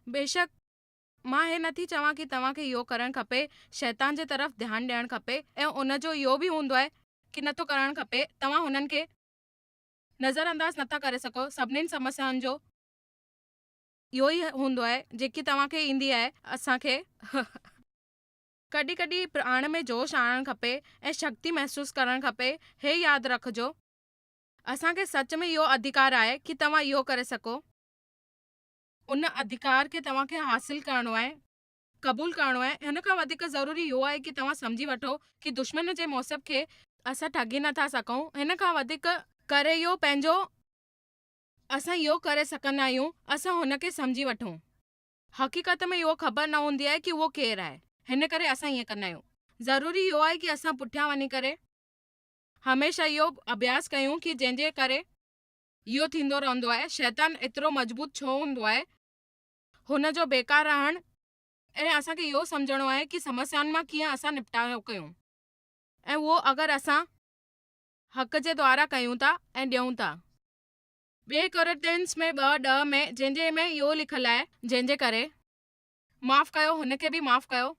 बेशक मां हे नथी चवां कि तव्हांखे इहो करणु खपे, शैतान जे तरफ़ ध्यानु ॾियणु खपे ऐं उनजो इहो बि हूंदो आहे कि नथो करणु खपे। तव्हां हुननि खे नज़रअंदाज़ नथा करे सघो। सभिनीनि समस्याउनि जो इहो ई हूंदो आहे जेकी तव्हांखे ईंदी आहे असांखे कॾहिं कॾहिं प्राण में जोश आणणु खपे ऐं शक्ति महसूस करणु खपे। हे यादि रखिजो, असांखे सच में इहो अधिकार आहे कि तव्हां इहो करे सघो। उन अधिकार खे तव्हांखे हासिल करणो आहे, क़बूल करणो आहे। हिन खां वधीक ज़रूरी इहो आहे कि तव्हां सम्झी वठो कि दुश्मन जे मौसम खे असां ठगी नथा सघूं। हिन खां वधीक करे इहो पंहिंजो असां इहो करे सघंदा आहियूं, असां हुनखे सम्झी वठूं। हक़ीक़त में इहो ख़बर न हूंदी आहे कि उहो केरु आहे, हिन करे असां ईअं कंदा आहियूं। ज़रूरी इहो आहे कि असां पुठियां वञी करे हमेशह इहो अभ्यास कयूं कि जंहिंजे करे इहो थींदो रहंदो आहे। शैतान एतिरो मज़बूत छो हूंदो आहे, हुन जो बेकार रहणु ऐं असांखे इहो सम्झणो आहे कि समस्याउनि मां कीअं असां निपटारो कयूं ऐं उहो अगरि असां हक़ जे द्वारा कयूं था ऐं ॾियूं था। ॿिए कोरिन्थियंस में 2:10 में जंहिंजे में इहो लिखियलु आहे, जंहिंजे करे माफ़ कयो हुनखे बि माफ़ कयो,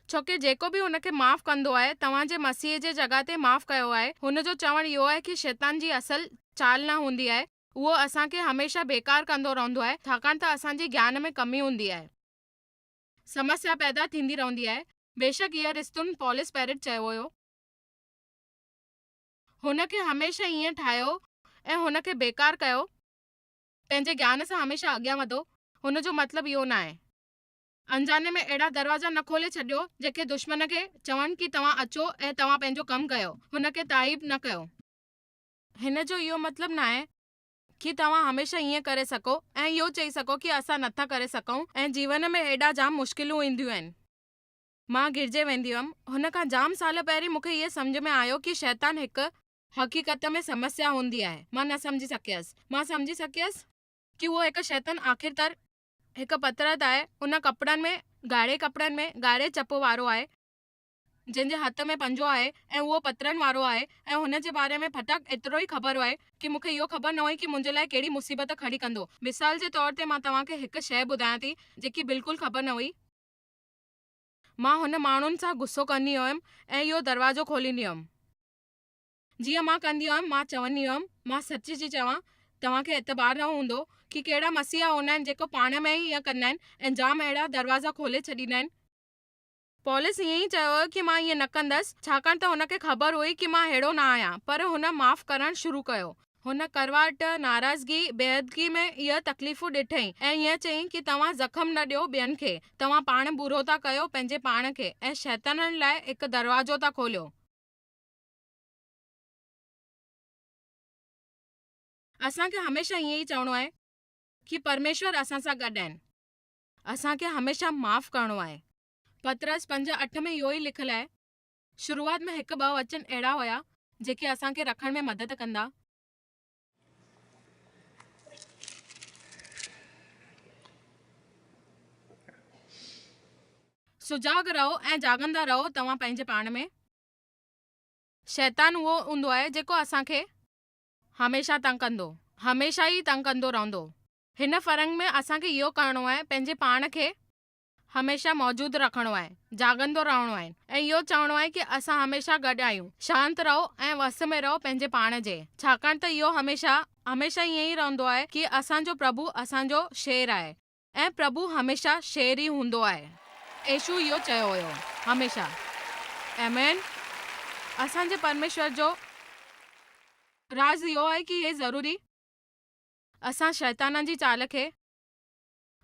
छोकी जेको बि हुनखे माफ़ कंदो आहे तव्हांजे मसीह जे जॻह ते माफ़ कयो आहे। हुन जो चवणु इहो आहे कि शैतान जी असल चाल न हूंदी आहे, उहो असांखे हमेशह बेकार कंदो रहंदो आहे, छाकाणि त असांजी ज्ञान में कमी हूंदी आहे, समस्या पैदा थींदी रहंदी आहे। बेशक इहा रिस्तुनि पॉलिस पेरिट चयो हुयो, हुनखे हमेशह ईअं ठाहियो ऐं हुनखे बेकार कयो, पंहिंजे ज्ञान सां हमेशह अॻियां वधो। हुन जो मतिलबु इहो न आहे अनजाने में अहिड़ा दरवाजा न खोले छॾियो जेके दुश्मन खे चवनि कि तव्हां अचो ऐं तव्हां पंहिंजो कमु कयो, हुनखे तारीफ़ न कयो। हिन जो इहो मतिलबु न आहे कि तव्हां हमेशह ईअं करे सघो ऐं इहो चई सघो कि असां नथा करे सघूं ऐं जीवन में हेॾा जाम मुश्किलूं ईंदियूं आहिनि। मां गिरजे वेंदी हुअमि, हुन खां जाम साल पहिरीं मूंखे इहे सम्झ में आयो कि शैतान हिकु हक़ीक़त में समस्या हूंदी आहे। मां न सम्झी सघियसि। मां सम्झी सघियसि कि उहो हिकु शैतान आख़िरकार हिकु पतरत आहे, उन कपिड़नि में ॻाढ़े चप वारो आहे, जंहिंजे हथ में पंजो आहे ऐं उहो पत्रनि वारो आहे ऐं हुन जे बारे में फटक एतिरो ई ख़बर आहे कि मूंखे इहो ख़बर न हुई कि मुंहिंजे लाइ कहिड़ी मुसीबत खड़ी कंदो। मिसाल जे तौर ते मां तव्हांखे हिकु शइ ॿुधायां थी जेकी बिल्कुलु ख़बर न हुई। मां हुन माण्हुनि सां गुस्सो कंदी हुयमि ऐं इहो दरवाज़ो खोलींदी हुयमि। जीअं मां कंदी हुयमि, मां चवंदी हुयमि, मां सच जी चवां, तव्हांखे एतबार न हूंदो कि कहिड़ा मसीहा हूंदा आहिनि जेको पाण में ई ईअं कंदा आहिनि ऐं जाम अहिड़ा दरवाज़ा खोले छॾींदा आहिनि। पॉलिस ईअं ई चयो हुयो कि मां ईअं न कंदसि, छाकाणि त हुनखे ख़बर हुई कि मां अहिड़ो न आहियां, पर हुन माफ़ करणु शुरू कयो। हुन करवाट, नाराज़गी, बेअदगी में इहा तकलीफ़ूं ॾिठईं ऐं ईअं चयईं कि तव्हां ज़ख़म न ॾियो ॿियनि खे, तव्हां पाण बुरो था कयो पंहिंजे पाण खे ऐं शैताननि लाइ हिकु दरवाज़ो था खोलियो। असांखे हमेशह ईअं ई चवणो आहे कि परमेश्वर असां सां गॾु आहिनि, असांखे हमेशह माफ़ करणो आहे। पतरस 5:8 में इहो ई लिखियलु आहे। शुरूआत में 1-2 वचन अहिड़ा हुया जेके असांखे रखण में मदद कंदा। सुजाग रहो ऐं जागंदा रहो तव्हां पंहिंजे पाण में। शैतान उहो हूंदो आहे जेको असांखे हमेशह तंग कंदो, हमेशह ई तंग कंदो रहंदो। हिन फ़र्क़ में असांखे इहो करणो आहे, पंहिंजे पाण खे हमेशह मौजूदु रखणो आहे, जागंदो रहणो आहे ऐं इहो चवणो आहे कि असां हमेशह गॾु आहियूं। शांत रहो ऐं वस में रहो पंहिंजे पाण जे, छाकाणि त इहो हमेशह ईअं ई रहंदो आहे कि असांजो प्रभु असांजो शेर आहे ऐं प्रभु हमेशह शेर ई हूंदो आहे। यीशु इहो चयो हुयो हमेशह। आमीन। असांजे परमेश्वर जो राज़ इहो आहे कि हे ज़रूरी असां शैतान जी चाल खे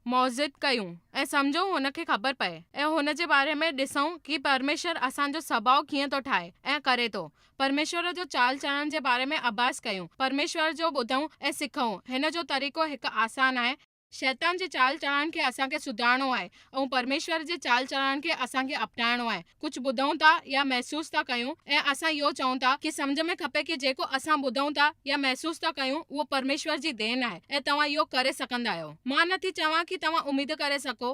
मौज़िद कयूं ऐं सम्झूं, हुनखे ख़बर पए ऐं हुन जे बारे में ॾिसूं कि परमेश्वर असांजो स्वभाव कीअं थो ठाहे ऐं करे थो। परमेश्वर जो चाल चलण जे बारे में अभ्यास कयूं, परमेश्वर जो ॿुधूं ऐं सिखूं। हिन जो तरीक़ो हिकु आसान आहे। शैतान जे चाल चलण खे असांखे सुधारणो आहे ऐं परमेश्वर जे चाल चलण खे असांखे अपनाइणो आहे। कुझु ॿुधूं था या महसूस था कयूं ऐं असां इहो चऊं था कि सम्झ में खपे कि जेको असां ॿुधूं था या महसूस था कयूं उहो परमेश्वर जी देन आहे ऐं तव्हां इहो करे सघंदा आहियो। मां नथी चवां कि तव्हां उमेद करे सघो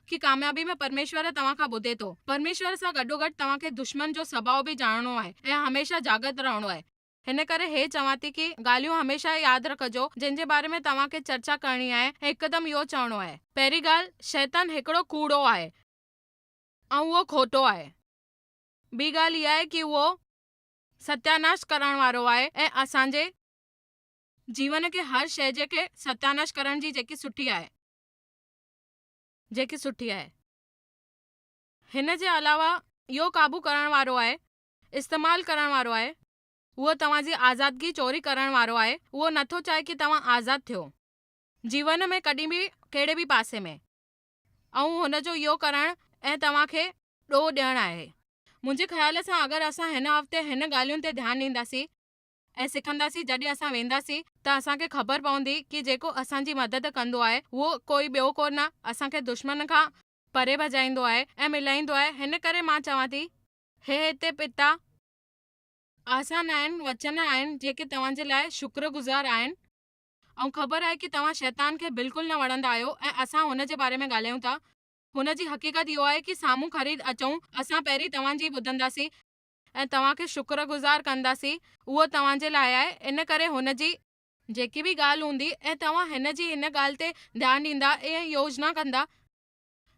कि कामयाबी में परमेश्वर तव्हां खां ॿुधे थो। परमेश्वर सां गॾोगॾु तव्हांखे दुश्मन जो स्वभाव बि ॼाणणो आहे ऐं हमेशह जागत रहणो आहे। हिन करे हे चवां थी कि ॻाल्हियूं हमेशह यादि रखजो जिन जे बारे में तव्हांखे चर्चा करणी आहे। हिकदमि इहो चवणो आहे, पहिरीं ॻाल्हि, शैतान हिकिड़ो कूड़ो आहे ऐं उहो खोटो आहे। ॿी ॻाल्हि इहा आहे कि उहो सत्यानाश करण वारो आहे ऐं असांजे जीवन खे हर शइ खे सत्यानाश करण जी जेकी सुठी आहे हिन जे अलावा इहो काबू करण वारो आहे, इस्तेमालु करण वारो आहे, उहो तव्हांजी आज़ादगी चोरी करण वारो आहे। उहो नथो चाहे कि तव्हां आज़ादु थियो जीवन में कॾहिं बि कहिड़े बि पासे में, ऐं हुनजो इहो करणु ऐं तव्हांखे ॾोह ॾियणु आहे। मुंहिंजे ख़्याल सां अगरि असां हिन हफ़्ते हिन ॻाल्हियुनि ते ध्यानु ॾींदासीं ऐं सिखंदासीं, जॾहिं असां वेंदासीं त असांखे ख़बर पवंदी कि जेको असांजी मदद कंदो आहे उहो कोई ॿियो कोन, असांखे दुश्मन खां परे भॼाईंदो आहे ऐं मिलाईंदो आहे। हिन करे मां चवां थी, हे हिते पिता आसान आहिनि वचन आहिनि जेके तव्हांजे लाइ शुक्रगुज़ार आहिनि, ऐं ख़बर आहे कि तव्हां शैतान खे बिल्कुलु न वणंदा आहियो ऐं असां हुन जे बारे में ॻाल्हायूं था। हुनजी हक़ीक़त इहो आहे कि साम्हूं ख़रीद अचूं, असां पहिरीं तव्हांजी ॿुधंदासीं ऐं तव्हांखे शुक्रगुज़ार कंदासीं। उहो तव्हांजे लाइ आहे। इन करे हुनजी जेकी बि ॻाल्हि हूंदी ऐं तव्हां हिन ॻाल्हि ते ध्यानु ॾींदा ऐं योजना कंदा,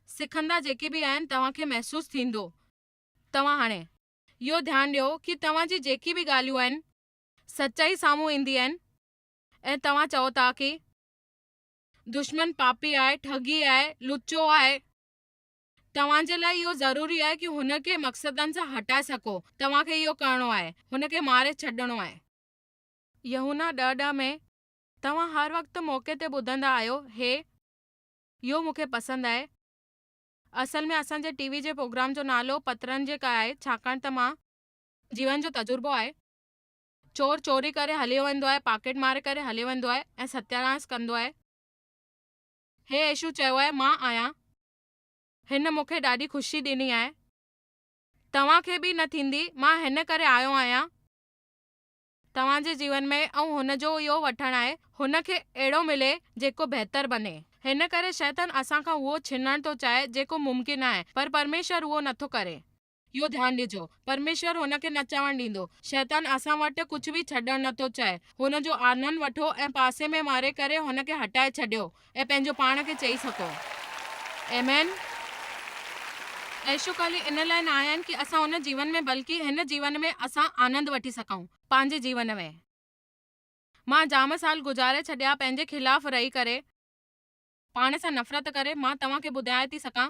सिखंदा जेके बि आहिनि, तव्हांखे महसूसु थींदो। तव्हां हाणे इहो ध्यानु ॾियो कि तव्हांजी जेकी बि ॻाल्हियूं आहिनि सचाई साम्हूं ईंदी आहिनि ऐं तव्हां चओ था कि दुश्मन पापी आहे, ठगी आहे, लुचो आहे। तव्हांजे लाइ इहो ज़रूरी आहे कि हुनखे मक़सदनि सां हटाए सघो। तव्हांखे इहो करणो आहे, हुनखे मारे छॾणो आहे। यूहन्ना 10:10 में तव्हां हर वक़्तु मौक़े ते ॿुधंदा आहियो, हे इहो मूंखे पसंदि आहे। असल में असांजे टीवी जे प्रोग्राम जो नालो पत्रनि जे का आहे, छाकाणि त मां जीवन जो तजुर्बो आहे। चोर चोरी करे हली वेंदो आहे, पॉकेट मारे करे हली वेंदो आहे ऐं सत्यानाश कंदो आहे। हे यीशु चयो आहे, मां आहियां, हिन मूंखे ॾाढी ख़ुशी ॾिनी आहे, तव्हांखे बि न थींदी। मां हिन करे आयो आहियां तव्हांजे जीवन में, ऐं हुनजो इहो वठणु आहे, हुनखे अहिड़ो मिले जेको बहितर बने। हिन करे शैतान असांखां उहो छिनणु थो चाहे जेको मुमकिन आहे, पर परमेश्वर उहो नथो करे। इहो ध्यानु ॾिजो, परमेश्वर हुनखे न चवणु ॾींदो। शैतान असां वटि कुझु बि छॾणु नथो चाहे। हुनजो आनंद वठो ऐं पासे में मारे करे हुनखे हटाए छॾियो ऐं पंहिंजो पाण खे चई सघो, आमीन। यीशु ख़ाली इन लाइ न आया आहिनि कि असां हुन जीवन में, बल्कि हिन जीवन में असां आनंद वठी सघूं पंहिंजे जीवन में। मां जाम साल गुज़ारे छॾिया पंहिंजे ख़िलाफ़ रही करे, पाण सां नफ़रत करे। मां तव्हांखे ॿुधाए थी सघां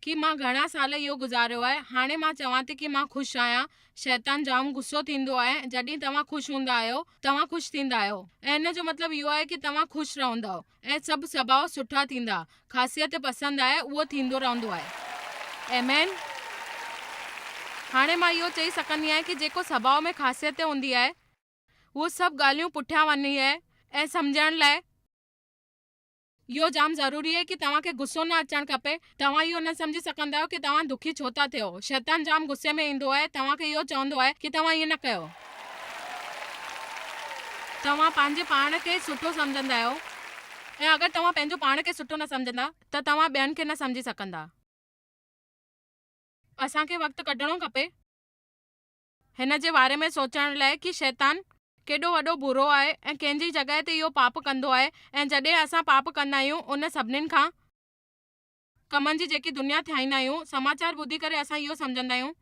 कि मां घणा साल इहो गुज़ारियो आहे। हाणे मां चवां थी कि मां ख़ुशि आहियां। शैतान जाम गुस्सो थींदो आहे जॾहिं तव्हां ख़ुशि हूंदा आहियो, तव्हां ख़ुशि थींदा आहियो, ऐं हिन जो मतिलबु इहो आहे कि तव्हां ख़ुशि रहंदव ऐं सभु स्वभाव सुठा थींदा। ख़ासियत पसंदि आहे, उहो थींदो रहंदो आहे, आमीन। हाणे मां इहो चई सघंदी आहियां कि जेको स्वभाव में ख़ासियत हूंदी आहे, उहो सभु ॻाल्हियूं पुठियां वञी आहे। ऐं सम्झण लाइ इहो जाम ज़रूरी आहे कि तव्हांखे गुस्सो न अचणु खपे। तव्हां इहो न सम्झी सघंदा आहियो कि तव्हां दुखी छो था थियो। शैतान जाम गुस्से में ईंदो आहे, तव्हांखे इहो चवंदो आहे कि तव्हां इएं न कयो। तव्हां पंहिंजे पाण खे सुठो सम्झंदा आहियो, ऐं अगरि तव्हां पंहिंजो पाण खे सुठो न सम्झंदा त तव्हां ॿियनि खे न सम्झी सघंदा। असांखे वक़्तु कढणो खपे हिन जे बारे में सोचण लाइ कि शैतान केॾो वॾो बुरो आहे ऐं कंहिंजी जॻह ते इहो पाप कंदो आहे। ऐं जॾहिं असां पाप कंदा आहियूं, उन सभिनीनि खां कमनि जी जेकी दुनिया ठाहींदा आहियूं, समाचार ॿुधी करे असां इहो सम्झंदा आहियूं।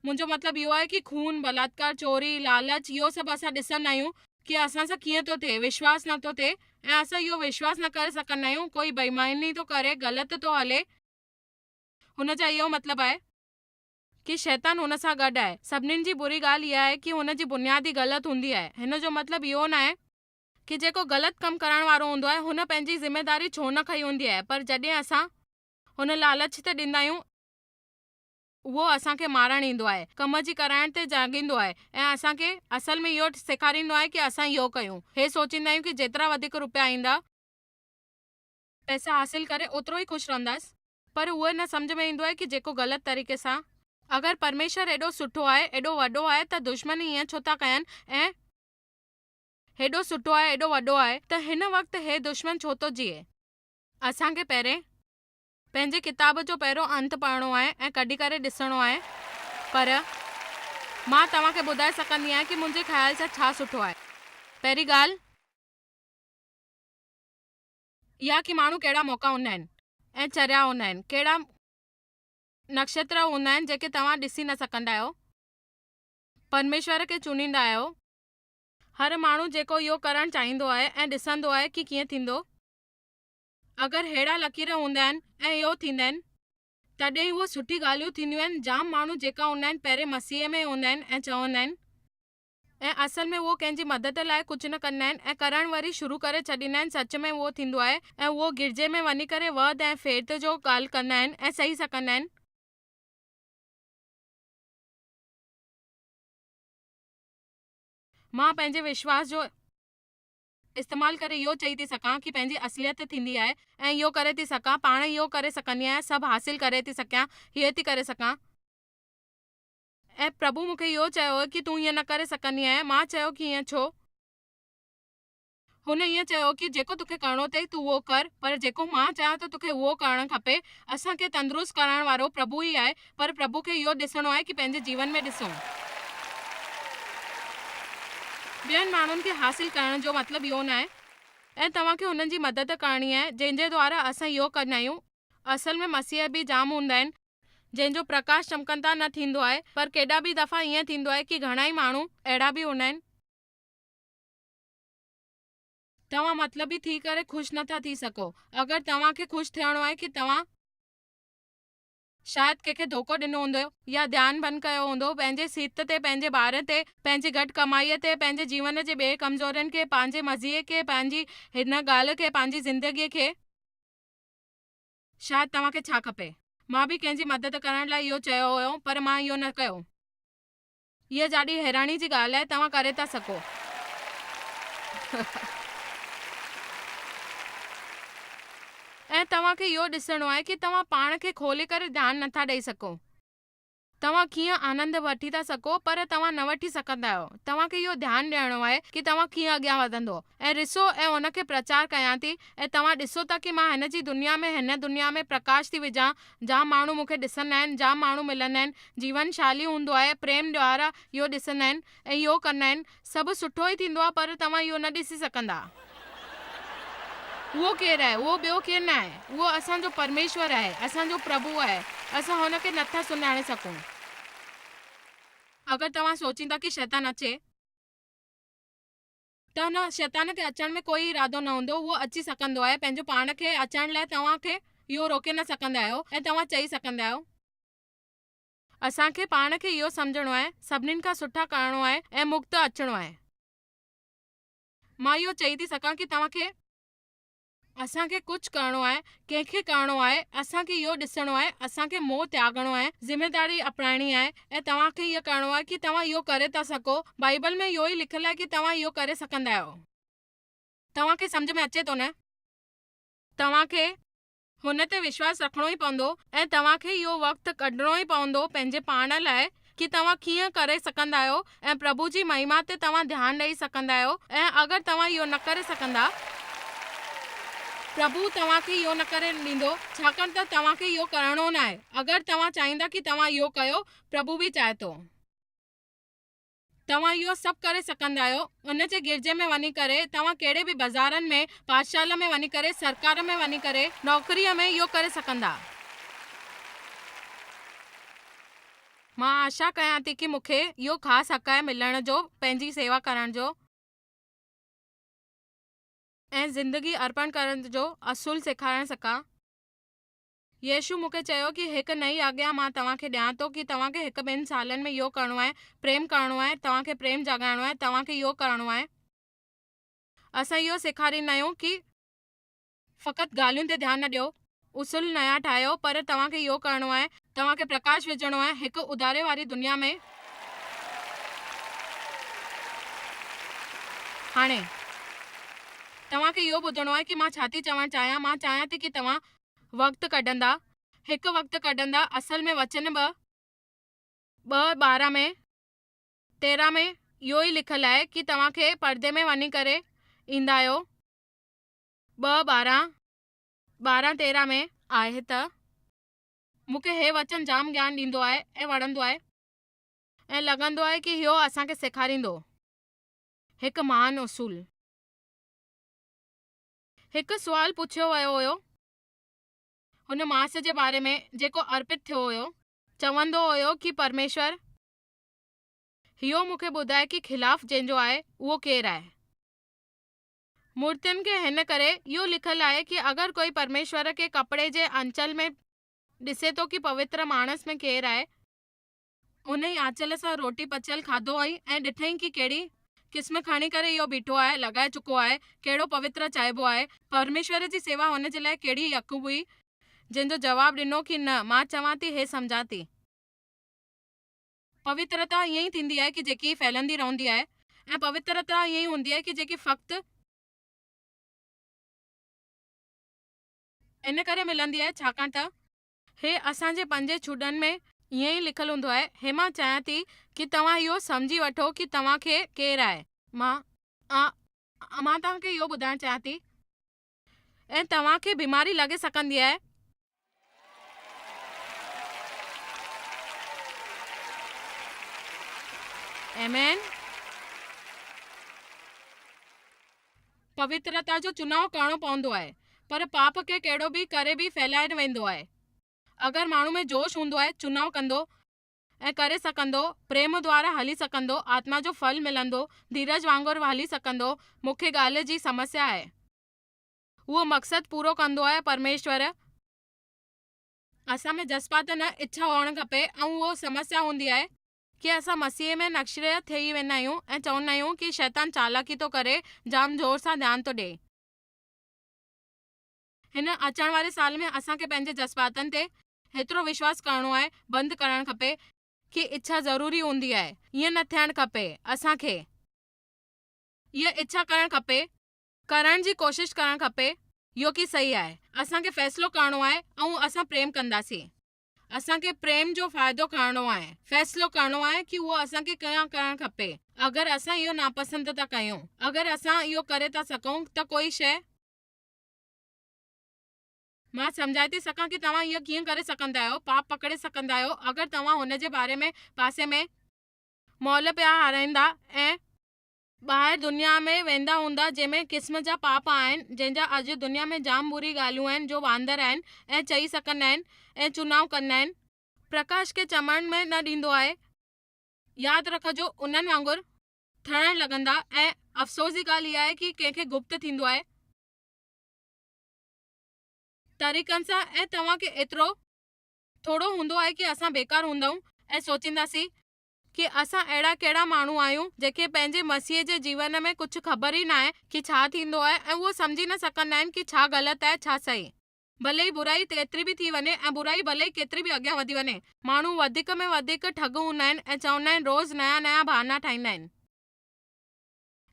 मुंहिंजो मतिलबु इहो आहे कि खून, बलात्कार, चोरी, लालच, इहो सभु असां ॾिसंदा आहियूं कि असां सां कीअं थो थिए, विश्वास नथो थिए ऐं असां इहो विश्वास न करे सघंदा आहियूं। कोई बेईमानी थो करे, ग़लति थो हले, हुन जा इहो मतिलबु आहे कि शैतान हुन सां गॾु आहे। सभिनीनि जी बुरी ॻाल्हि इहा आहे कि हुनजी बुनियादी ग़लति हूंदी आहे। हिन जो मतिलबु इहो न आहे कि जेको ग़लति कमु करण वारो हूंदो आहे, हुन पंहिंजी ज़िमेदारी छो न खई हूंदी आहे, पर जॾहिं असां हुन लालच ते ॾींदा आहियूं, उहो असांखे मारणु ईंदो आहे, कम जी कराइण ते जाॻींदो आहे ऐं असांखे असल में इहो सेखारींदो आहे कि असां इहो कयूं। हे सोचींदा आहियूं कि जेतिरा वधीक रुपया ईंदा, पैसा हासिल करे ओतिरो ई ख़ुशि रहंदासीं, पर उहो न सम्झ में ईंदो आहे कि जेको ग़लति तरीक़े सां, अगरि परमेश्वर एॾो सुठो आहे, एॾो वॾो आहे, त दुश्मन हीअं छो था कनि, ऐं हेॾो सुठो आहे, एॾो वॾो आहे, त हिन वक़्तु हे दुश्मन छो थो जीए। असांखे पहिरें पंहिंजे किताब जो पहिरियों अंत पढ़णो आहे ऐं कढी करे ॾिसणो आहे, पर मां तव्हांखे ॿुधाए सघंदी आहियां कि मुंहिंजे ख़्याल सां छा सुठो आहे। पहिरीं ॻाल्हि इहा कि माण्हू कहिड़ा मौक़ा हूंदा आहिनि ऐं चरिया हूंदा आहिनि, कहिड़ा नक्षत्र हूंदा आहिनि जेके तव्हां ॾिसी न सघंदा आहियो, परमेश्वर खे चुनींदा आहियो। हर माण्हू जेको इहो करणु चाहींदो आहे ऐं ॾिसंदो आहे कि कीअं थींदो, अगरि अहिड़ा लकीर हूंदा आहिनि ऐं इहो थींदा आहिनि तॾहिं उहो सुठी ॻाल्हियूं थींदियूं आहिनि। जाम माण्हू जेका हूंदा आहिनि पहिरें मसीह में हूंदा आहिनि ऐं चवंदा आहिनि ऐं असल में उहो कंहिंजी मदद लाइ कुझु न कंदा आहिनि ऐं करणु वरी शुरू करे छॾींदा आहिनि। सच में उहो थींदो आहे ऐं उहो गिरजे में वञी करे वध ऐं फेथ जो ॻाल्हि कंदा आहिनि ऐं सही सकंदा आहिनि। मां पंहिंजे विश्वास जो इस्तेमालु करे इहो चई थी सघां कि पंहिंजी असलियत थींदी आहे ऐं इहो करे थी सघां, पाण इहो करे सघंदी आहियां, सभु हासिल करे थी सघां, हीअ थी करे सघां। ऐं प्रभु मूंखे इहो चयो हो कि तूं ईअं न करे सघंदी आहीं। मां चयो कि ईअं छो? हुन ईअं चयो कि जेको तोखे करिणो अथई तूं उहो कर, पर जेको मां चाहियां थो तोखे उहो करणु खपे। असांखे तंदुरुस्त करण वारो प्रभु ई आहे, पर प्रभु खे इहो ॾिसणो आहे कि पंहिंजे जीवन में ॾिसूं। ॿियनि माण्हुनि खे हासिल करण जो मतिलबु इहो न आहे ऐं तव्हांखे हुननि जी मदद करणी आहे जंहिंजे द्वारा असां इहो कंदा आहियूं। असल में मसीह बि जाम हूंदा आहिनि जंहिंजो प्रकाश चमकंदा न थींदो आहे, पर केॾा बि दफ़ा ईअं थींदो आहे कि घणा ई माण्हू अहिड़ा बि हूंदा आहिनि। तव्हां मतलबी थी करे ख़ुशि नथा थी सघो। अगरि तव्हांखे ख़ुशि थियणो आहे कि तव्हां शायदि कंहिंखे धोखो ॾिनो हूंदो या ध्यानु बंदि कयो हूंदो पंहिंजे सीट ते, पंहिंजे ॿार ते, पंहिंजी घटि कमाईअ ते, पंहिंजे जीवन जे ॿिए कमज़ोरनि खे, पंहिंजे मज़ीअ खे, पंहिंजी हिन ॻाल्हि खे, पंहिंजी ज़िंदगीअ खे। शायदि तव्हांखे छा खपे? मां बि कंहिंजी मदद करण लाइ इहो चयो हुयो, पर मां इहो न कयो। हीअ ॾाढी हैरानी जी ॻाल्हि आहे, तव्हां करे था सघो। ऐं तव्हांखे इहो ॾिसणो आहे कि तव्हां पाण खे खोले करे ध्यानु नथा ॾेई सघो। तव्हां कीअं आनंद वठी था सघो, पर तव्हां न वठी सघंदा आहियो। तव्हांखे इहो ध्यानु ॾियणो आहे कि तव्हां कीअं अॻियां वधंदो ऐं ॾिसो ऐं हुनखे प्रचार कयां थी ऐं तव्हां ॾिसो था कि मां हिन दुनिया में प्रकाश थी विझां। जाम माण्हू मूंखे ॾिसंदा आहिनि, जाम माण्हू मिलंदा आहिनि, जीवन शाली हूंदो आहे, प्रेम द्वारा इहो ॾिसंदा आहिनि ऐं इहो कंदा आहिनि। सभु सुठो ई थींदो आहे, पर तव्हां इहो न ॾिसी सघंदा। उहो केरु आहे? उहो ॿियो केरु न आहे, उहो असांजो परमेश्वर आहे, असांजो प्रभु आहे। असां हुनखे नथा सुञाणे सघूं। अगरि तव्हां सोचींदा कि शैतान अचे त हुन शैतान खे अचण में कोई इरादो न हूंदो। उहो अची सघंदो आहे, पंहिंजो पाण खे अचण लाइ तव्हांखे इहो रोके न सघंदा आहियो ऐं तव्हां चई सघंदा आहियो। असांखे पाण खे इहो सम्झणो आहे, सभिनीनि खां सुठा करणो आहे ऐं मुक्त अचणो आहे। मां इहो चई थी सघां कि तव्हांखे असांखे कुझु करणो आहे, कंहिंखे करणो आहे, असांखे इहो ॾिसणो आहे, असांखे मोह त्यागणो आहे, ज़िमेदारी अपनाइणी आहे ऐं तव्हांखे इहो करणो आहे कि तव्हां इहो करे था सघो। बाइबल में इहो ई लिखियलु आहे कि तव्हां इहो करे सघंदा आहियो। तव्हांखे सम्झ में अचे थो न? तव्हांखे हुन ते विश्वास रखणो ई पवंदो ऐं तव्हांखे इहो वक़्तु कढणो ई पवंदो पंहिंजे पाण लाइ कि तव्हां कीअं करे सघंदा आहियो ऐं प्रभु जी महिमा ते तव्हां ध्यानु ॾेई सघंदा आहियो। ऐं अगरि तव्हां इहो न करे सघंदा, प्रभु तव्हांखे इहो न करे ॾींदो, छाकाणि त तव्हांखे इहो करणो न आहे। अगरि तव्हां चाहींदा कि तव्हां इहो कयो, प्रभु बि चाहे थो। तव्हां इहो सभु करे सघंदा आहियो। उन जे गिरजे में वञी करे, तव्हां कहिड़े बि बाज़ारनि में, पाठशाला में वञी करे, सरकार में वञी करे, नौकरीअ में इहो करे सघंदा। मां आशा कयां थी कि मूंखे इहो ख़ासि हक़ आहे मिलण जो, पंहिंजी सेवा करण जो ऐं ज़िंदगी अर्पण करण जो असूल सेखारण सघां। यीशु मूंखे चयो कि हिकु नई आज्ञा मां तव्हांखे ॾियां थो कि तव्हांखे हिकु ॿिनि सालनि में इहो करणो आहे, प्रेम करणो आहे, तव्हांखे प्रेम जगाइणो आहे, तव्हांखे इहो करणो आहे। असां इहो सेखारींदा आहियूं कि फ़क़ति ॻाल्हियुनि ते ध्यानु न ॾियो, उसूल नया ठाहियो, पर तव्हांखे इहो करणो आहे, तव्हांखे प्रकाश विझणो आहे हिकु उधारे वारी दुनिया में। हाणे तव्हांखे इहो ॿुधणो आहे कि मां छा थी चवणु चाहियां। मां चाहियां थी कि तव्हां वक़्तु कढंदा, हिकु वक़्तु कढंदा। असल में वचन 2:12 में 13 में इहो ई लिखियलु आहे कि तव्हांखे पर्दे में वञी करे ईंदा आहियो। 2:12-13 में आहे त मूंखे हे वचन जाम ज्ञान ॾींदो आहे ऐं वणंदो आहे। ऐं लॻंदो आहे कि इहो असांखे सेखारींदो हिकु महान उसूल। हिकु सुवाल पुछियो वियो हुयो हुन मास जे बारे में जेको अर्पित थियो हुयो। चवंदो हुयो कि परमेश्वर इहो मूंखे ॿुधाए कि खिलाफ़ जंहिंजो आहे उहो केरु आहे। मूर्तियुनि खे हिन करे इहो लिखियलु आहे कि अगरि कोई परमेश्वर के कपिड़े जे अंचल में ॾिसे थो कि पवित्र माणस में केरु आहे, उन ई आंचल सां रोटी पचियल खाधो हुई ऐं ॾिठईं कि कहिड़ी क़िस्म खणी करे इहो बीठो आहे, लॻाए चुको आहे, कहिड़ो पवित्र चइबो आहे, परमेश्वर जी सेवा हुन जे लाइ कहिड़ी हक़ हुई, जंहिंजो जवाबु ॾिनो कि न, मां चवां थी हे सम्झां थी। पवित्रता ईअं ई थींदी आहे कि जेकी फैलंदी रहंदी आहे, ऐं पवित्रता ईअं ई हूंदी आहे कि जेकी फ़क़्तु इन करे मिलंदी आहे छाकाणि त हे असांजे पंजे छुॾनि में ईअं ई लिखियलु हूंदो आहे। हे मां चाहियां थी कि तव्हां इहो सम्झी वठो कि तव्हांखे केरु आहे। मां तव्हांखे इहो ॿुधाइणु चाहियां थी, ऐं तव्हांखे बीमारी लॻे सघंदी आहे, आमीन। पवित्रता जो चुनाव करणो पवंदो आहे, पर पाप खे कहिड़ो बि करे बि फैलाए वेंदो आहे। अगरि माण्हू में जोश हूंदो आहे, चुनाव कंदो ऐं करे सघंदो, प्रेम द्वारा हली सघंदो, आत्मा जो फल मिलंदो, धीरज वांगुरु हली सघंदो। मूंखे ॻाल्हि जी समस्या आहे, उहो मक़सदु पूरो कंदो आहे। परमेश्वर असां में जज़्बात न इच्छा हुअणु खपे, ऐं उहो समस्या हूंदी आहे कि असां मसीह में नक्शरे थी वेंदा आहियूं ऐं चवंदा आहियूं कि शैतान चालाकी थो करे, जाम ज़ोर सां ध्यानु थो ॾिए। हिन अचण वारे साल में असांखे पंहिंजे जज़्बातनि ते हेतिरो विश्वास करणो आहे, बंदि करणु खपे कि इच्छा ज़रूरी हूंदी आहे। ईअं न थियणु खपे। असांखे इहा इच्छा करणु खपे, करण जी कोशिशि करणु खपे इहो कि सही आहे। असांखे फ़ैसिलो करणो आहे ऐं असां प्रेम कंदासीं। असांखे प्रेम जो फ़ाइदो खणणो आहे, फ़ैसिलो करणो आहे कि उहो असांखे कीअं करणु खपे। अगरि असां इहो नापसंद था कयूं, अगरि असां इहो करे था सघूं त कोई शइ मां सम्झाए थी सघां कि तव्हां इहो कीअं करे सघंदा आहियो, पाप पकड़े सघंदा आहियो। अगरि तव्हां हुन जे बारे में पासे में मौल पिया हाराईंदा ऐं ॿाहिरि दुनिया में वेंदा हूंदा जंहिंमें क़िस्म जा पाप आहिनि, जंहिंजा अॼु दुनिया में जाम बुरी ॻाल्हियूं आहिनि, जो वांदर आहिनि ऐं चई सघंदा आहिनि ऐं चुनाव कंदा आहिनि, प्रकाश खे चमन में न ॾींदो आहे, यादि रखिजो उन्हनि वांगुरु ठहणु लॻंदा। ऐं अफ़सोस जी ॻाल्हि इहा आहे कि कंहिंखे गुप्त थींदो आहे तरीक़नि सां, ऐं तव्हांखे एतिरो थोरो हूंदो आहे कि असां बेकार हूंदऊं ऐं सोचींदासीं कि असां अहिड़ा कहिड़ा माण्हू आहियूं जेके पंहिंजे मसीह जे जीवन में कुझु ख़बर ई न आहे कि छा थींदो आहे, ऐं उहो सम्झी न सघंदा आहिनि कि छा ग़लति आहे छा सही। भले ई बुराई केतिरी बि थी वञे, ऐं बुराई भले ई केतिरी बि अॻियां वधी वञे, माण्हू वधीक में वधीक ठग हूंदा आहिनि ऐं चवंदा आहिनि रोज़ नया नया बहाना ठाहींदा आहिनि।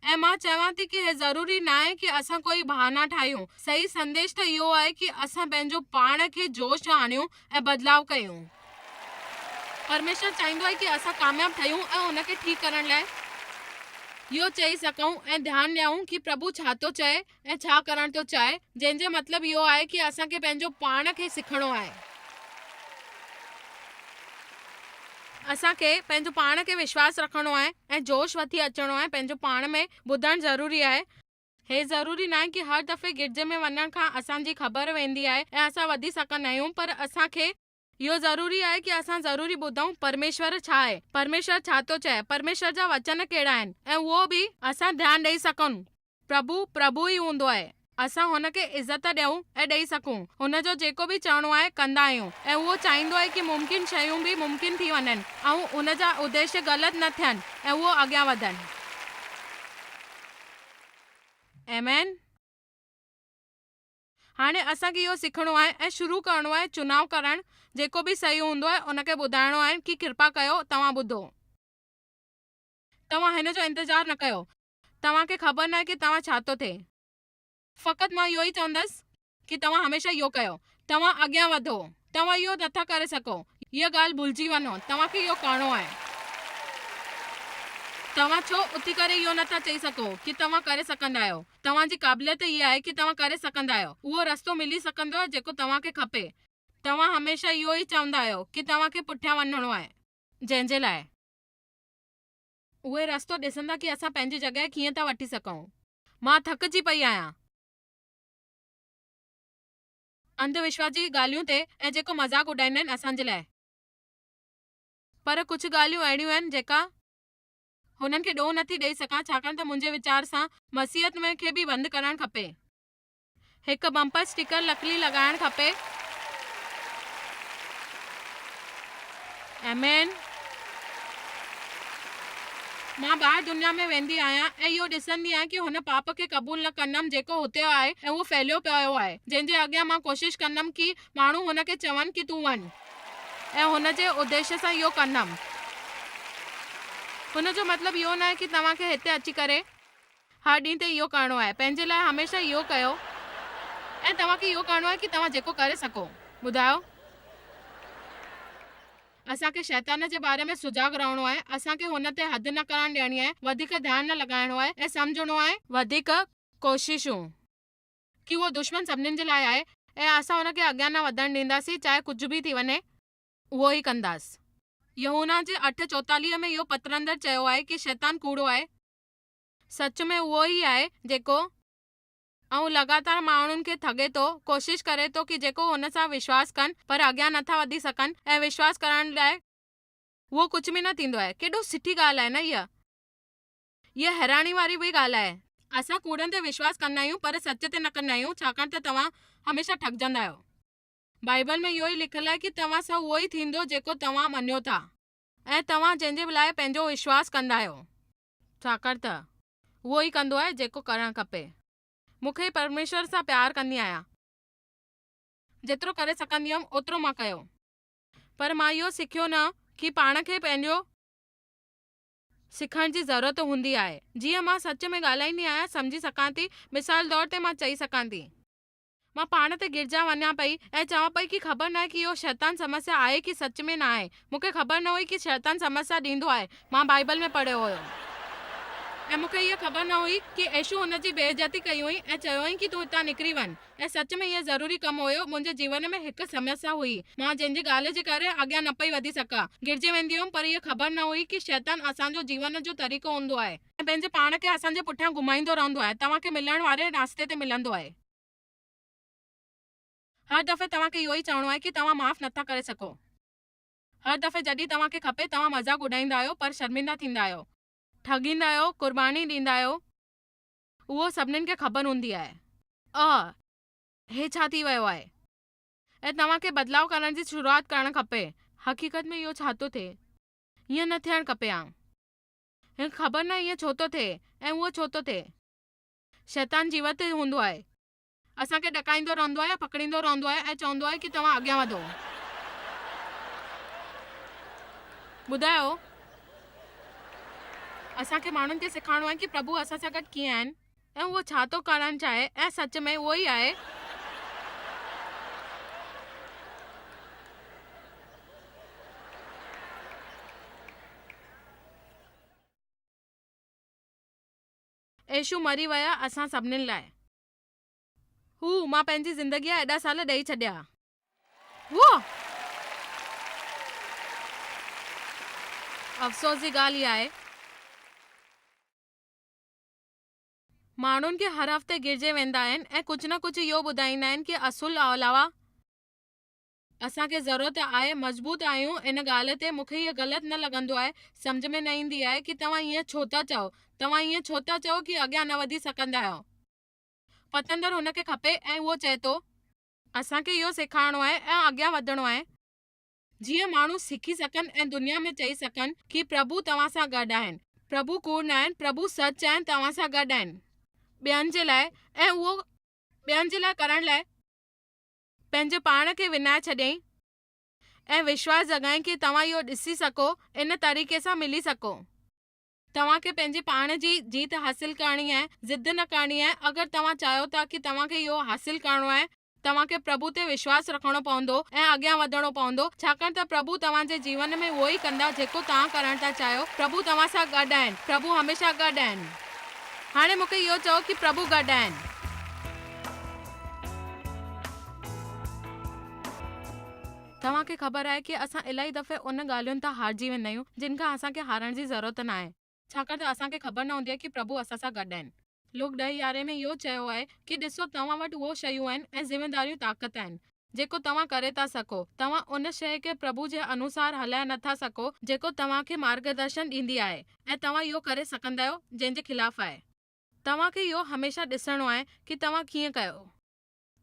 ऐं मां चवां थी कि हे ज़रूरी न आहे कि असां कोई बहाना ठाहियूं। सही संदेश त इहो आहे कि असां पंहिंजो पाण खे जोश में आणियूं ऐं बदिलाव कयूं। परमेश्वर चाहींदो आहे कि असां कामयाब ठहियूं ऐं हुनखे ठीकु करण लाइ इहो चई सघूं ऐं ध्यानु ॾियूं कि प्रभु छा थो चए ऐं छा करणु थो चाहे, जंहिंजे मतिलबु इहो आहे कि असांखे पंहिंजो पाण खे सिखणो आहे। असांखे पंहिंजो पाण खे विश्वास रखणो आहे ऐं जोश वठी अचणो आहे। पंहिंजो पाण में ॿुधणु ज़रूरी आहे। हे ज़रूरी न आहे कि हर दफ़े गिरजे में वञण खां असांजी ख़बर वेंदी आहे ऐं असां वधी सघंदा आहियूं, पर असांखे इहो ज़रूरी आहे कि असां ज़रूरी ॿुधूं परमेश्वर छा आहे, परमेश्वर छा थो चए, परमेश्वर जा वचन कहिड़ा आहिनि, ऐं उहो बि असां ध्यानु ॾेई सघूं। प्रभु प्रभु ई हूंदो आहे, असां हुनखे इज़त ॾियूं ऐं ॾेई सघूं। हुनजो जेको बि चवणो आहे कंदा आहियूं, ऐं उहो चाहींदो आहे कि मुमकिन शयूं बि मुमकिन थी वञनि ऐं उनजा उद्देश्य ग़लति न थियनि ऐं उहो अॻियां वधनि। आमीन। हाणे असांखे इहो सिखणो आहे ऐं शुरू करणो आहे चुनाव करणु। जेको बि सही हूंदो आहे उनखे ॿुधाइणो आहे कि कृपा कयो तव्हां ॿुधो। तव्हां हिन जो इंतज़ारु न कयो, तव्हांखे ख़बर न आहे कि तव्हां छा थो थिए। फ़क़ति मां इहो ई चवंदसि कि तव्हां हमेशह इहो कयो, तव्हां अॻियां वधो। तव्हां इहो नथा करे सघो, इहा ॻाल्हि भुलिजी वञो, तव्हांखे इहो करणो आहे। तव्हां छो उथी करे इहो नथा चई सघो कि तव्हां करे सघंदा आहियो। तव्हांजी क़ाबिलियत इहा आहे कि तव्हां करे सघंदा आहियो। उहो रस्तो मिली सघंदो आहे जेको तव्हांखे खपे। तव्हां हमेशह इहो ई चवंदा आहियो कि तव्हांखे पुठियां वञणो आहे, जंहिंजे लाइ उहे रस्तो ॾिसंदा कि असां पंहिंजी जॻह कीअं था वठी सघूं। मां थकिजी पई आहियां अंधविश्वास जी ॻाल्हियूं ते ऐं जेको मज़ाक उॾाईंदा आहिनि असांजे लाइ। पर कुझु ॻाल्हियूं अहिड़ियूं आहिनि जेका हुननि खे ॾोह नथी ॾेई सघां, छाकाणि त मुंहिंजे वीचार सां मसीहत में खे बि बंदि करणु खपे। हिकु बम्पर स्टिकर नकली लॻाइणु खपे। आमीन। मां ॿाहिरि दुनिया में वेंदी आहियां ऐं इहो ॾिसंदी आहियां कि हुन पाप खे क़बूल न कंदमि जेको हुते आहे ऐं उहो फैलियो पियो आहे, जंहिंजे अॻियां मां कोशिशि कंदमि कि माण्हू हुनखे चवनि कि तूं वञ, ऐं हुनजे उद्देश्य सां इहो कंदमि। हुनजो मतिलबु इहो न आहे कि तव्हांखे हिते अची करे हर ॾींहं ते इहो करिणो आहे। पंहिंजे लाइ हमेशह इहो कयो ऐं तव्हांखे इहो करिणो आहे कि तव्हां जेको करे सघो। ॿुधायो, असांखे शैतान जे बारे में सुजाॻ रहणो आहे। असांखे हुन ते हद न करणु ॾियणी आहे, वधीक ध्यानु न लॻाइणो आहे ऐं सम्झणो आहे वधीक कोशिशूं कि उहो दुश्मन सभिनीनि जे लाइ आहे ऐं असां हुनखे अॻियां न वधणु ॾींदासीं, चाहे कुझु बि थी वञे उहो ई कंदासीं। यूहन्ना जे 8:44 में इहो पत्रंदर चयो आहे कि शैतान कूड़ो आहे, सच में उहो ई आहे जेको ऐं लगातार माण्हुनि खे ठगे थो, कोशिशि करे थो कि जेको हुन सां विश्वास कनि पर अॻियां नथा वधी सघनि ऐं विश्वास करण लाइ उहो कुझु बि न थींदो आहे। केॾो सुठी ॻाल्हि आहे न इहा हैरानी वारी बि ॻाल्हि आहे। असां कूड़नि ते विश्वास कंदा आहियूं पर सच ते न कंदा आहियूं, छाकाणि त तव्हां हमेशह ठगजंदा आहियो। बाइबल में इहो ई लिखियलु आहे कि तव्हां सां उहो ई थींदो जेको तव्हां मञियो था ऐं तव्हां जंहिंजे लाइ पंहिंजो विश्वास कंदा आहियो, छाकाणि त उहो ई कंदो आहे जेको करणु खपे। मूंखे परमेश्वर सां प्यार कंदी आहियां, जेतिरो करे सघंदी हुयमि ओतिरो मां कयो, पर मां इहो सिखियो न कि पाण खे पंहिंजो सिखण जी ज़रूरत हूंदी आहे। जीअं मां सच में ॻाल्हाईंदी आहियां सम्झी सघां थी। मिसाल तौर ते मां चई सघां थी, मां पाण ते गिरजा वञा पई ऐं चवां पई कि ख़बर न आहे कि इहो शैतान समस्या आहे कि सच में न आहे। मूंखे ख़बर न हुई कि शैतान समस्या ॾींदो आहे। मां बाइबल में पढ़ियो हुयो ऐं मूंखे इहा ख़बर न हुई कि यीशु हुनजी बेइज़ती कई हुई ऐं चयो हुई कि तूं हितां निकिरी वञ, ऐं सच में इहो ज़रूरी कमु हुयो। मुंहिंजे जीवन में हिकु समस्या हुई, मां जंहिंजी ॻाल्हि जे करे अॻियां न पई वधी सघां, गिरजे वेंदी हुयमि, पर इहा ख़बर न हुई कि शैतान असांजो जीवन जो तरीक़ो हूंदो आहे ऐं पंहिंजे पाण खे असांजे पुठियां घुमाईंदो रहंदो आहे, तव्हांखे मिलण वारे रास्ते ते मिलंदो आहे। हर दफ़े तव्हांखे इहो ई चवणो आहे कि तव्हां माफ़ नथा करे सघो। हर दफ़े जॾहिं तव्हांखे खपे तव्हां मज़ाक उॾाईंदा आहियो पर शर्मिंदा थींदा आहियो, ठगींदा आहियो, कुर्बानी ॾींदा आहियो। उहो सभिनीनि खे ख़बर हूंदी आहे हे छा थी वियो आहे ऐं तव्हांखे बदिलाव करण जी शुरूआत करणु खपे। हक़ीक़त में इहो छा थो थिए, हीअं न थियणु खपे। हिन ख़बर न ईअं छो थो थिए ऐं उहो छो थो थिए। शैतान जीवत हूंदो आहे, असांखे ॾकाईंदो रहंदो आहे, पकड़ींदो रहंदो आहे ऐं चवंदो आहे कि तव्हां अॻियां वधो। ॿुधायो, असांखे माण्हुनि खे सेखारिणो आहे कि प्रभु असां सां गॾु कीअं आहिनि ऐं उहो छा थो करणु चाहे, ऐं सच में उहो ई आहे। यीशु मरी विया असां सभिनीनि लाइ। मां पंहिंजी ज़िंदगीअ जा एॾा साल ॾेई छॾिया। अफ़सोस जी ॻाल्हि इहा आहे, माण्हुनि खे हर हफ़्ते गिरजे वेंदा आहिनि ऐं कुझु न कुझु इहो ॿुधाईंदा आहिनि कि असुल अलावा असांखे ज़रूरत आहे, मज़बूत आहियूं। इन ॻाल्हि ते मूंखे इहो ग़लति न लॻंदो आहे। सम्झ में न ईंदी आहे कि तव्हां ईअं छो था चओ। तव्हां ईअं छो था चओ कि अॻियां न वधी सघंदा आहियो। पतंदर हुनखे खपे ऐं उहो चए थो असांखे इहो सेखारिणो आहे ऐं अॻियां वधणो आहे, जीअं माण्हू सिखी सघनि ऐं दुनिया में चई सघनि कि प्रभु तव्हां सां गॾु आहिनि। प्रभु कूड़ न आहिनि, प्रभु सच आहिनि, तव्हां सां गॾु आहिनि ॿियनि जे लाइ, ऐं उहो ॿियनि जे लाइ करण लाइ पंहिंजे पाण खे विञाए छॾियईं ऐं विश्वास जगाईं कि तव्हां इहो ॾिसी सघो, इन तरीक़े सां मिली सघो। तव्हांखे पंहिंजे पाण जी जीत हासिल करणी आहे, ज़िद न करणी आहे। अगरि तव्हां चाहियो था कि तव्हांखे इहो हासिल करणो आहे, तव्हांखे प्रभु ते विश्वास रखणो पवंदो ऐं अॻियां वधणो पवंदो, छाकाणि त प्रभु तव्हांजे जीवन में उहो ई कंदा जेको तव्हां करणु था चाहियो। प्रभु तव्हां सां गॾु आहिनि, प्रभु हमेशह गॾु आहिनि। हाणे मूंखे इहो चओ कि प्रभु गॾु आहिनि। तव्हांखे ख़बर आहे कि असां इलाही दफ़े उन ॻाल्हियुनि तां हारजी वेंदा आहियूं जिन खां असांखे हारण जी ज़रूरत न आहे। छाकाणि त असांखे ख़बर न हूंदी आहे कि प्रभु असां सां गॾु आहिनि। लोक 10:11 में इहो चयो आहे कि ॾिसो तव्हां वटि उहो शयूं आहिनि ऐं ज़िमेदारियूं ताक़त आहिनि जेको तव्हां करे था सघो। तव्हां उन शइ खे प्रभु जे अनुसार हलाए नथा सघो जेको तव्हांखे मार्गदर्शन ॾींदी आहे ऐं तव्हां इहो करे सघंदा आहियो जंहिंजे ख़िलाफ़ आहे। तव्हांखे इहो हमेशह ॾिसणो आहे कि तव्हां कीअं कयो।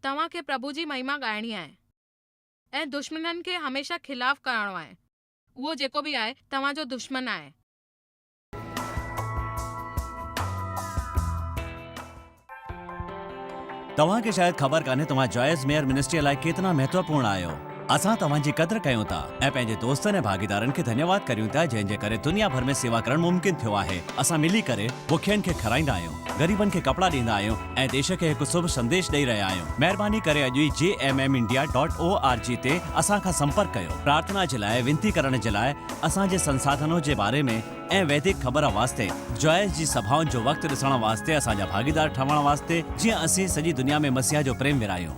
तव्हांखे प्रभु जी महिमा ॻाइणी आहे ऐं दुश्मननि खे हमेशह ख़िलाफ़ करणो आहे। उहो जेको बि आहे तव्हांजो दुश्मन आहे। तव्हां खे शायद ख़बर कान्हे तव्हां जॉयस मेयर मिनिस्ट्री लाइ केतिरा महत्वपूर्ण आहियो। असां तव्हांजी क़दर कयूं था ऐं पंहिंजे दोस्तनि ऐं भागीदारनि खे धन्यवाद करियूं था जंहिं करे दुनिया भर में सेवा करणु मुमकिन थियो आहे। असां मिली करे बुखियनि खे खाराईंदा आहियूं, ग़रीबनि खे कपड़ा ॾींदा आहियूं ऐं देश खे हिकु शुभ संदेश ॾेई रहिया आहियूं। महिरबानी करे अॼु ई jmmindia.org ते असां खां संपर्क कयो। प्रार्थना जे लाइ, विनती करण जे लाइ, असांजे संसाधनों जे बारे में ऐं वैदिक ख़बर वास्ते, जॉयस जी सभाउनि जो वक़्तु ॾिसण वास्ते, असांजा भागीदार ठहण वास्ते, जीअं असीं सॼी दुनिया में मसीहा जो प्रेम विरायूं।